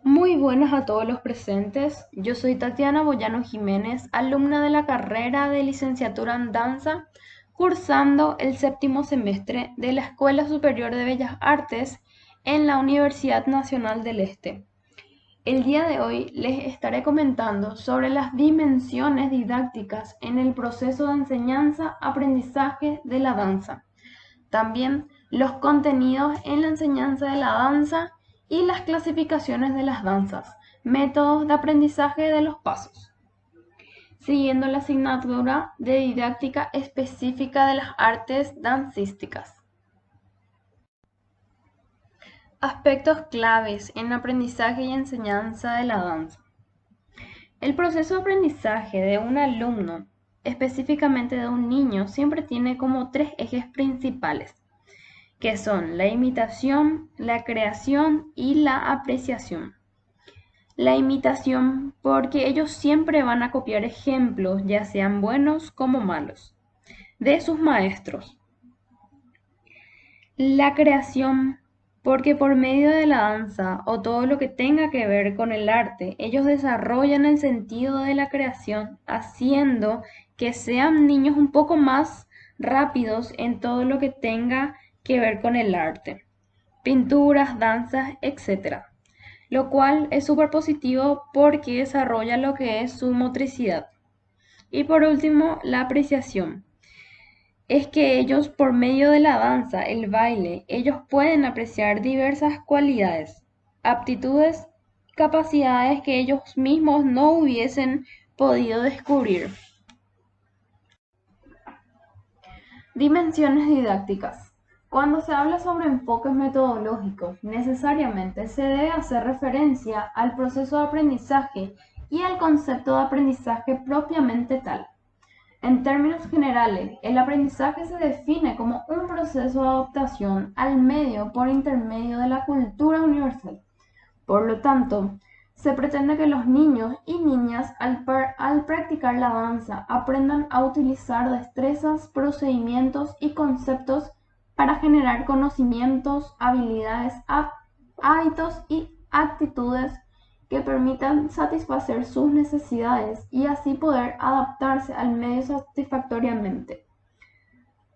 Muy buenas a todos los presentes. Yo soy Tatiana Boyano Jiménez, alumna de la carrera de licenciatura en danza, cursando el séptimo semestre de la Escuela Superior de Bellas Artes en la Universidad Nacional del Este. El día de hoy les estaré comentando sobre las dimensiones didácticas en el proceso de enseñanza-aprendizaje de la danza. También los contenidos en la enseñanza de la danza y las clasificaciones de las danzas, métodos de aprendizaje de los pasos, siguiendo la asignatura de didáctica específica de las artes dancísticas. Aspectos claves en aprendizaje y enseñanza de la danza. El proceso de aprendizaje de un alumno, específicamente de un niño, siempre tiene como tres ejes principales, que son la imitación, la creación y la apreciación. La imitación, porque ellos siempre van a copiar ejemplos, ya sean buenos como malos, de sus maestros. La creación, porque por medio de la danza o todo lo que tenga que ver con el arte, ellos desarrollan el sentido de la creación, haciendo que sean niños un poco más rápidos en todo lo que tenga que ver con el arte, pinturas, danzas, etcétera. Lo cual es súper positivo porque desarrolla lo que es su motricidad. Y por último, la apreciación. Es que ellos, por medio de la danza, el baile, ellos pueden apreciar diversas cualidades, aptitudes, capacidades que ellos mismos no hubiesen podido descubrir. Dimensiones didácticas. Cuando se habla sobre enfoques metodológicos, necesariamente se debe hacer referencia al proceso de aprendizaje y al concepto de aprendizaje propiamente tal. En términos generales, el aprendizaje se define como un proceso de adaptación al medio por intermedio de la cultura universal. Por lo tanto, se pretende que los niños y niñas al practicar la danza aprendan a utilizar destrezas, procedimientos y conceptos para generar conocimientos, habilidades, hábitos y actitudes que permitan satisfacer sus necesidades y así poder adaptarse al medio satisfactoriamente.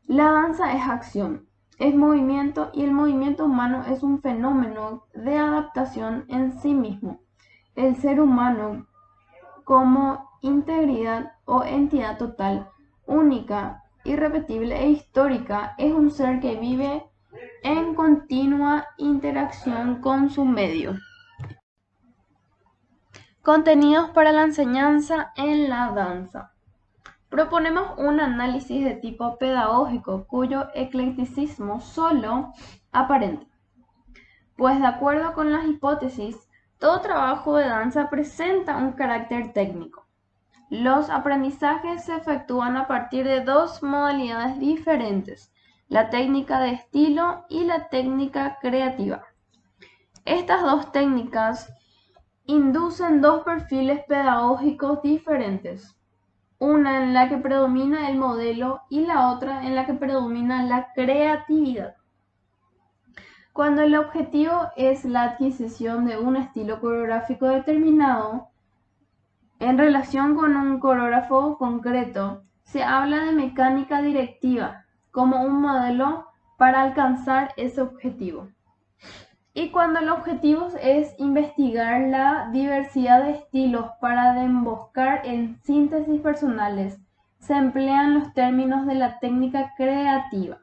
La danza es acción, es movimiento y el movimiento humano es un fenómeno de adaptación en sí mismo. El ser humano como integridad o entidad total, única, irrepetible e histórica, es un ser que vive en continua interacción con su medio. Contenidos para la enseñanza en la danza. Proponemos un análisis de tipo pedagógico cuyo eclecticismo solo aparente, pues de acuerdo con las hipótesis, todo trabajo de danza presenta un carácter técnico. Los aprendizajes se efectúan a partir de dos modalidades diferentes, la técnica de estilo y la técnica creativa. Estas dos técnicas inducen dos perfiles pedagógicos diferentes, una en la que predomina el modelo y la otra en la que predomina la creatividad. Cuando el objetivo es la adquisición de un estilo coreográfico determinado, en relación con un coreógrafo concreto, se habla de mecánica directiva como un modelo para alcanzar ese objetivo. Y cuando el objetivo es investigar la diversidad de estilos para desemboscar en síntesis personales, se emplean los términos de la técnica creativa.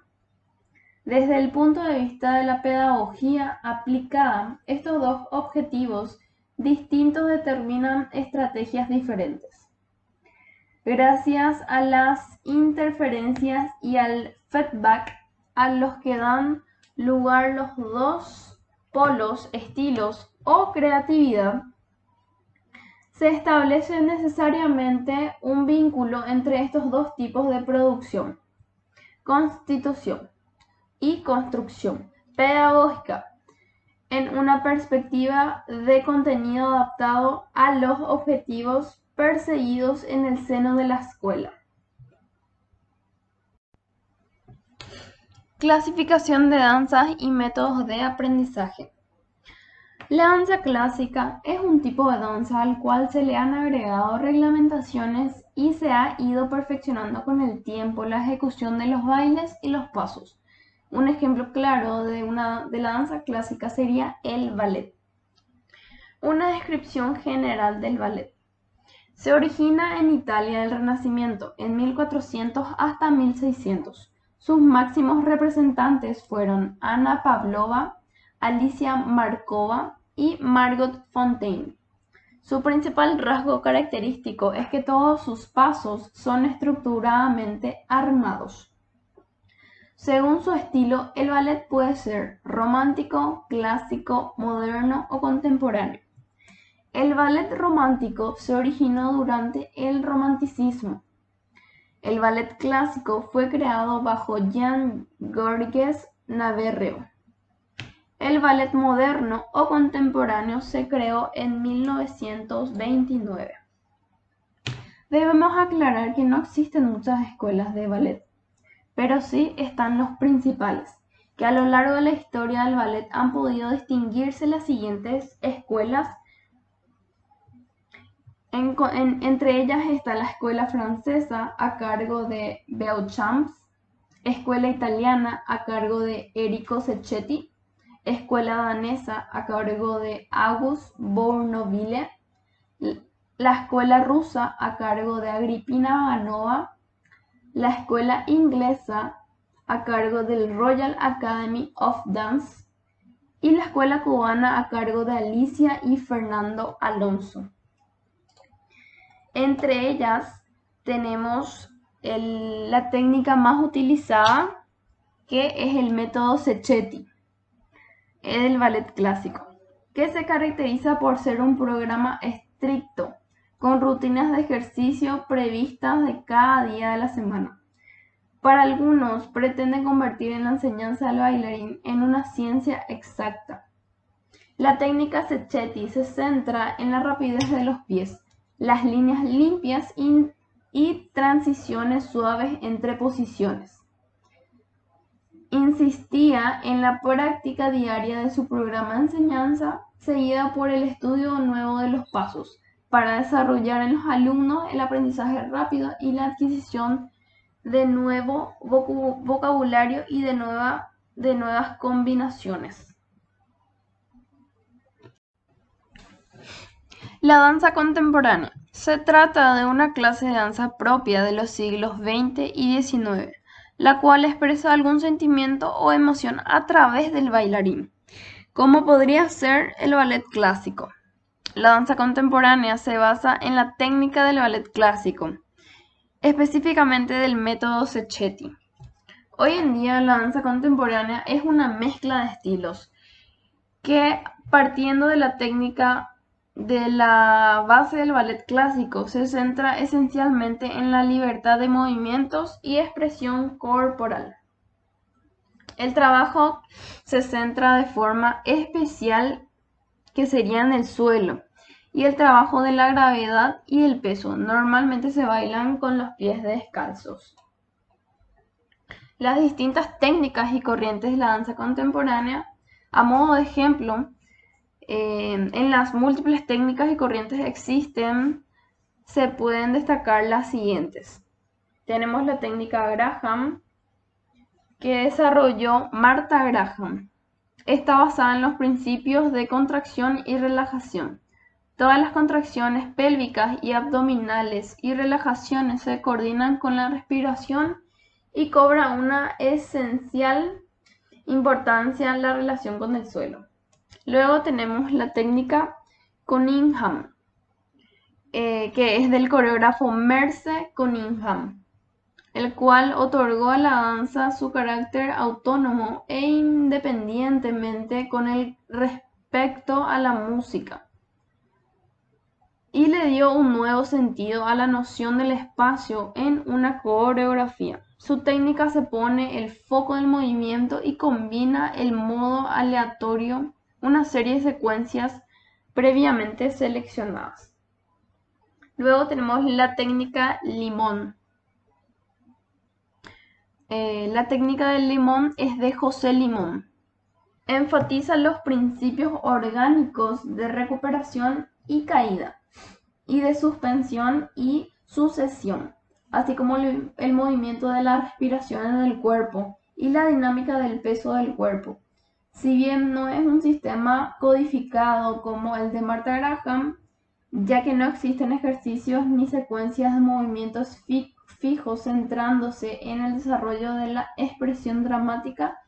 Desde el punto de vista de la pedagogía aplicada, estos dos objetivos distintos determinan estrategias diferentes. Gracias a las interferencias y al feedback a los que dan lugar los dos polos, estilos o creatividad, se establece necesariamente un vínculo entre estos dos tipos de producción, constitución y construcción pedagógica, en una perspectiva de contenido adaptado a los objetivos perseguidos en el seno de la escuela. Clasificación de danzas y métodos de aprendizaje. La danza clásica es un tipo de danza al cual se le han agregado reglamentaciones y se ha ido perfeccionando con el tiempo la ejecución de los bailes y los pasos. Un ejemplo claro de la danza clásica sería el ballet. Una descripción general del ballet. Se origina en Italia del Renacimiento, en 1400 hasta 1600. Sus máximos representantes fueron Anna Pavlova, Alicia Markova y Margot Fonteyn. Su principal rasgo característico es que todos sus pasos son estructuradamente armados. Según su estilo, el ballet puede ser romántico, clásico, moderno o contemporáneo. El ballet romántico se originó durante el Romanticismo. El ballet clásico fue creado bajo Jean-Georges Navarro. El ballet moderno o contemporáneo se creó en 1929. Debemos aclarar que no existen muchas escuelas de ballet, pero sí están los principales, que a lo largo de la historia del ballet han podido distinguirse las siguientes escuelas. Entre ellas está la escuela francesa a cargo de Beauchamp, escuela italiana a cargo de Enrico Sacchetti, escuela danesa a cargo de August Bournonville, la escuela rusa a cargo de Agripina Ivanova, la escuela inglesa a cargo del Royal Academy of Dance y la escuela cubana a cargo de Alicia y Fernando Alonso. Entre ellas tenemos la técnica más utilizada, que es el método Sacchetti, el ballet clásico, que se caracteriza por ser un programa estricto, con rutinas de ejercicio previstas de cada día de la semana. Para algunos pretende convertir en la enseñanza del bailarín en una ciencia exacta. La técnica Sacchetti se centra en la rapidez de los pies, las líneas limpias y transiciones suaves entre posiciones. Insistía en la práctica diaria de su programa de enseñanza, seguida por el estudio nuevo de los pasos, para desarrollar en los alumnos el aprendizaje rápido y la adquisición de nuevo vocabulario y de nuevas combinaciones. La danza contemporánea. Se trata de una clase de danza propia de los siglos XX y XIX, la cual expresa algún sentimiento o emoción a través del bailarín, como podría ser el ballet clásico. La danza contemporánea se basa en la técnica del ballet clásico, específicamente del método Sacchetti. Hoy en día la danza contemporánea es una mezcla de estilos que, partiendo de la técnica de la base del ballet clásico, se centra esencialmente en la libertad de movimientos y expresión corporal. El trabajo se centra de forma especial que sería en el suelo, y el trabajo de la gravedad y el peso. Normalmente se bailan con los pies descalzos. Las distintas técnicas y corrientes de la danza contemporánea, a modo de ejemplo, en las múltiples técnicas y corrientes existen, se pueden destacar las siguientes. Tenemos la técnica Graham, que desarrolló Martha Graham. Está basada en los principios de contracción y relajación. Todas las contracciones pélvicas y abdominales y relajaciones se coordinan con la respiración y cobra una esencial importancia en la relación con el suelo. Luego tenemos la técnica Cunningham, que es del coreógrafo Merce Cunningham, el cual otorgó a la danza su carácter autónomo e independientemente con el respecto a la música, y le dio un nuevo sentido a la noción del espacio en una coreografía. Su técnica se pone el foco del movimiento y combina el modo aleatorio, una serie de secuencias previamente seleccionadas. Luego tenemos la técnica limón. La técnica del limón es de José Limón. Enfatiza los principios orgánicos de recuperación y caída, y de suspensión y sucesión, así como el movimiento de la respiración en el cuerpo y la dinámica del peso del cuerpo. Si bien no es un sistema codificado como el de Martha Graham, ya que no existen ejercicios ni secuencias de movimientos fijos centrándose en el desarrollo de la expresión dramática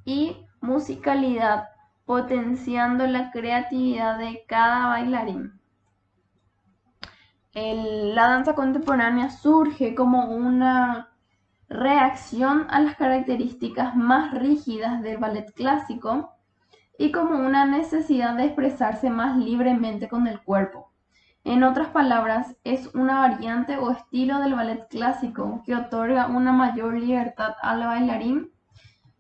y musicalidad, potenciando la creatividad de cada bailarín. La danza contemporánea surge como una reacción a las características más rígidas del ballet clásico y como una necesidad de expresarse más libremente con el cuerpo. En otras palabras, es una variante o estilo del ballet clásico que otorga una mayor libertad al bailarín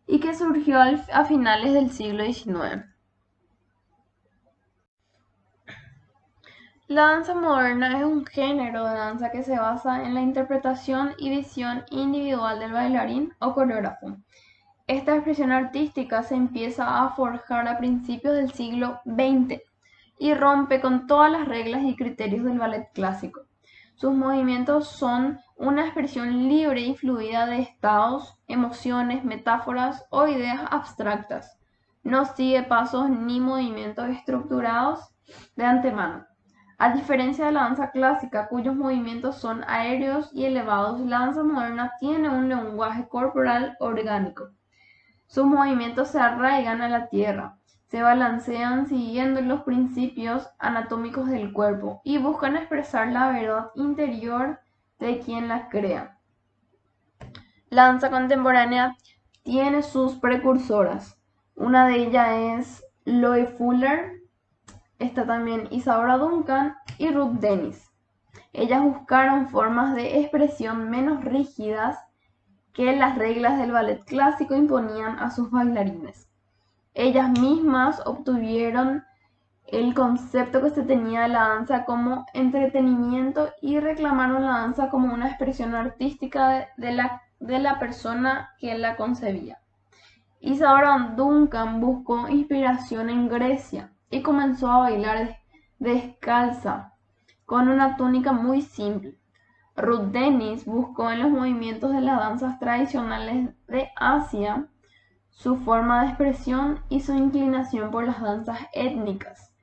y que surgió a finales del siglo XIX. La danza moderna es un género de danza que se basa en la interpretación y visión individual del bailarín o coreógrafo. Esta expresión artística se empieza a forjar a principios del siglo XX y rompe con todas las reglas y criterios del ballet clásico. Sus movimientos son una expresión libre y fluida de estados, emociones, metáforas o ideas abstractas. No sigue pasos ni movimientos estructurados de antemano. A diferencia de la danza clásica, cuyos movimientos son aéreos y elevados, la danza moderna tiene un lenguaje corporal orgánico. Sus movimientos se arraigan a la tierra, se balancean siguiendo los principios anatómicos del cuerpo y buscan expresar la verdad interior de quien la crea. La danza contemporánea tiene sus precursoras. Una de ellas es Loie Fuller, está también Isadora Duncan y Ruth Dennis. Ellas buscaron formas de expresión menos rígidas que las reglas del ballet clásico imponían a sus bailarines. Ellas mismas obtuvieron el concepto que se tenía de la danza como entretenimiento y reclamaron la danza como una expresión artística de la persona que la concebía. Isadora Duncan buscó inspiración en Grecia y comenzó a bailar descalza, con una túnica muy simple. Ruth Dennis buscó en los movimientos de las danzas tradicionales de Asia su forma de expresión y su inclinación por las danzas étnicas.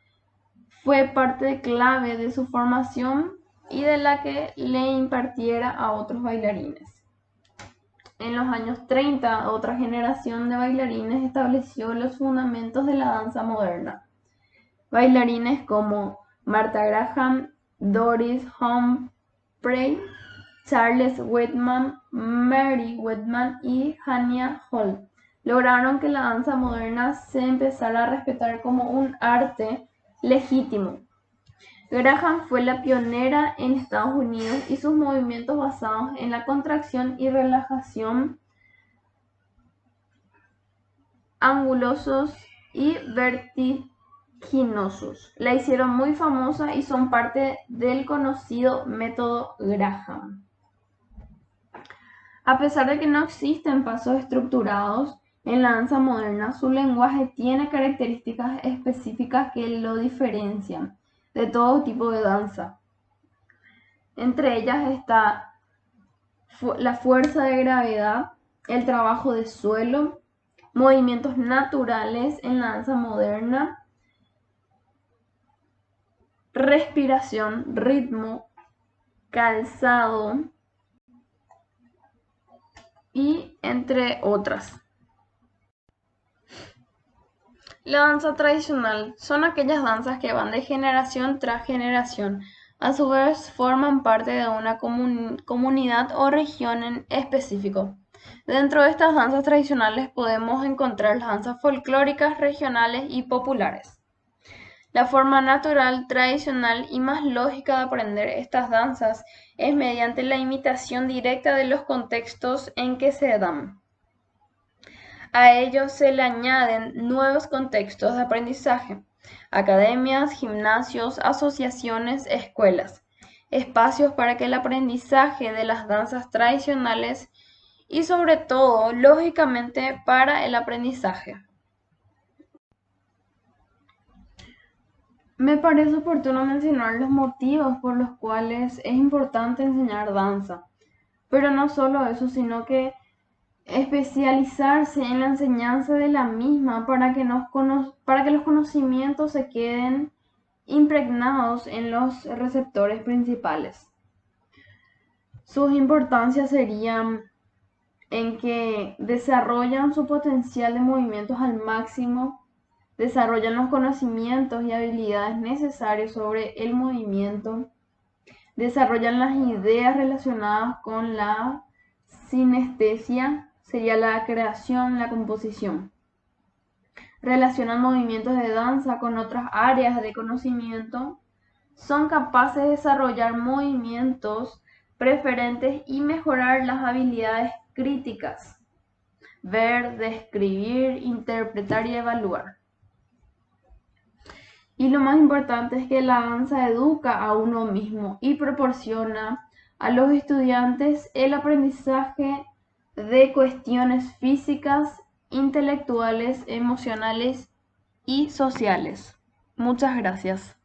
Fue parte clave de su formación y de la que le impartiera a otros bailarines. En los años 30, otra generación de bailarines estableció los fundamentos de la danza moderna. Bailarines como Martha Graham, Doris Humphrey, Charles Whitman, Mary Whitman y Hannah Hall lograron que la danza moderna se empezara a respetar como un arte legítimo. Graham fue la pionera en Estados Unidos y sus movimientos basados en la contracción y relajación, angulosos y vertiginosos, la hicieron muy famosa y son parte del conocido método Graham. A pesar de que no existen pasos estructurados en la danza moderna, su lenguaje tiene características específicas que lo diferencian de todo tipo de danza. Entre ellas está la fuerza de gravedad, el trabajo de suelo, movimientos naturales en la danza moderna, respiración, ritmo, calzado y entre otras. La danza tradicional son aquellas danzas que van de generación tras generación. A su vez, forman parte de una comunidad o región en específico. Dentro de estas danzas tradicionales podemos encontrar las danzas folclóricas, regionales y populares. La forma natural, tradicional y más lógica de aprender estas danzas es mediante la imitación directa de los contextos en que se dan. A ello se le añaden nuevos contextos de aprendizaje: academias, gimnasios, asociaciones, escuelas, espacios para que el aprendizaje de las danzas tradicionales y sobre todo, lógicamente, para el aprendizaje Me parece oportuno mencionar los motivos por los cuales es importante enseñar danza, pero no solo eso, sino que especializarse en la enseñanza de la misma para que los conocimientos se queden impregnados en los receptores principales. Sus importancias serían en que desarrollan su potencial de movimientos al máximo, desarrollan los conocimientos y habilidades necesarios sobre el movimiento, desarrollan las ideas relacionadas con la sinestesia, sería la creación, la composición. Relacionan movimientos de danza con otras áreas de conocimiento, son capaces de desarrollar movimientos preferentes y mejorar las habilidades críticas, ver, describir, interpretar y evaluar. Y lo más importante es que la danza educa a uno mismo y proporciona a los estudiantes el aprendizaje de cuestiones físicas, intelectuales, emocionales y sociales. Muchas gracias.